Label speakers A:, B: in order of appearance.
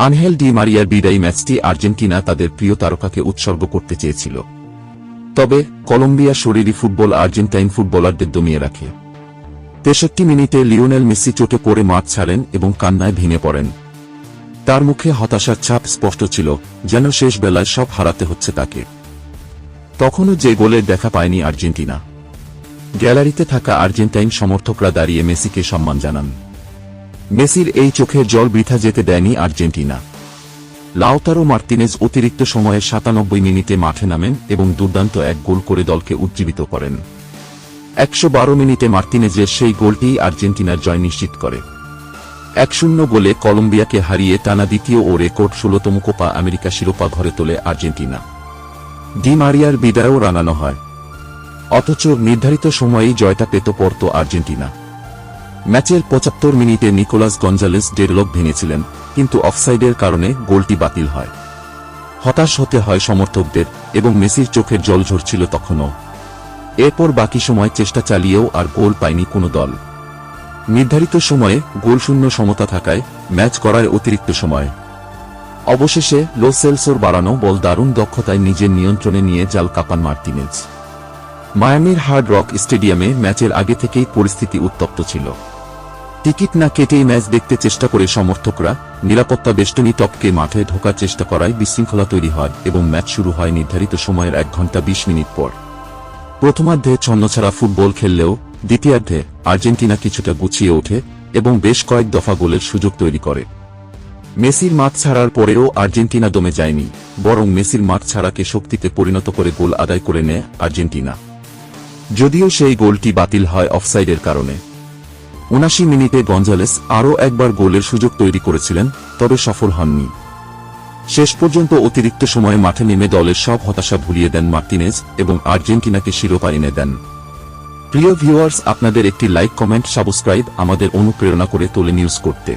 A: Angel Di মারিয়ার বিদায়ী ম্যাচটি Argentina তাদের প্রিয় তারকাকে উৎসর্গ করতে চেয়েছিল। তবে কলম্বিয়া শরীরী ফুটবল আর্জেন্টাইন ফুটবলারদের দমিয়ে রাখে। ৬৩ মিনিটে লিওনেল মেসি চোটে পড়ে মাঠ ছাড়েন এবং কান্নায় ভেঙে পড়েন। তার মুখে হতাশার ছাপ স্পষ্ট ছিল, যেন শেষ বেলায় সব হারাতে হচ্ছে তাকে। তখনও যে গোলের দেখা পায়নি আর্জেন্টিনা। গ্যালারিতে থাকা আর্জেন্টাইন সমর্থকরা দাঁড়িয়ে মেসিকে সম্মান জানান। মেসির এই চোখের জল বৃথা যেতে দেয়নি আর্জেন্টিনা। লাউতারো মার্তিনেজ অতিরিক্ত সময়ে ৯৭ মিনিটে মাঠে নামেন এবং দুর্দান্ত এক গোল করে দলকে উজ্জীবিত করেন। ১১২ মিনিটে মার্তিনেজের সেই গোলটিই আর্জেন্টিনার জয় নিশ্চিত করে। ১-০ গোলে কলম্বিয়াকে হারিয়ে টানা দ্বিতীয় ও রেকর্ড ১৬তম কোপা আমেরিকা শিরোপা ঘরে তোলে আর্জেন্টিনা। ডি মারিয়ার বিদায়ও রাঙানো হয়। অথচ নির্ধারিত সময়েই জয়টা পেত পড়ত আর্জেন্টিনা। ম্যাচের ৭৫ মিনিটে নিকোলাস গঞ্জালেস ডেডলক ভেঙেছিলেন, কিন্তু অফসাইডের কারণে গোলটি বাতিল হয়। হতাশ হতে হয় সমর্থকদের এবং মেসির চোখের জল ঝরছিল তখনও। এরপর বাকি সময় চেষ্টা চালিয়েও আর গোল পায়নি কোনো দল। নির্ধারিত সময়ে গোলশূন্য সমতা থাকায় ম্যাচ গড়ায় অতিরিক্ত সময়। অবশেষে লো সেলসোর বাড়ানো বল দারুণ দক্ষতায় নিজের নিয়ন্ত্রণে নিয়ে জাল কাপান মার্তিনেজ। মায়ামির হার্ড রক স্টেডিয়ামে ম্যাচের আগে থেকেই পরিস্থিতি উত্তপ্ত ছিল। টিকিট না কেটেই ম্যাচ দেখতে চেষ্টা করে সমর্থকরা নিরাপত্তা বেষ্টনী টপকে মাঠে ঢোকার চেষ্টা করায় বিশৃঙ্খলা তৈরি হয় এবং ম্যাচ শুরু হয় নির্ধারিত সময়ের ১ ঘন্টা ২০ মিনিট পর। প্রথমার্ধে ছন্নছাড়া ফুটবল খেললেও দ্বিতীয়ার্ধে আর্জেন্টিনা কিছুটা গুছিয়ে ওঠে এবং বেশ কয়েক দফা গোলের সুযোগ তৈরি করে। মেসির মাঠ ছাড়ার পরেও আর্জেন্টিনা দমে যায়নি, বরং মেসির মাঠ ছাড়াকে শক্তিতে পরিণত করে গোল আদায় করে নেয় আর্জেন্টিনা। যদিও সেই গোলটি বাতিল হয় অফসাইডের কারণে। ৭৯ মিনিটে গঞ্জালেস আরও একবার গোলের সুযোগ তৈরি করেছিলেন, তবে সফল হননি। শেষ পর্যন্ত অতিরিক্ত সময়ে মাঠে নেমে দলের সব হতাশা ভুলিয়ে দেন মার্তিনেজ এবং আর্জেন্টিনাকে শিরোপা এনে দেন। প্রিয় ভিউয়ার্স, আপনাদের একটি লাইক, কমেন্ট, সাবস্ক্রাইব আমাদের অনুপ্রেরণা করে তোলে নিউজ করতে।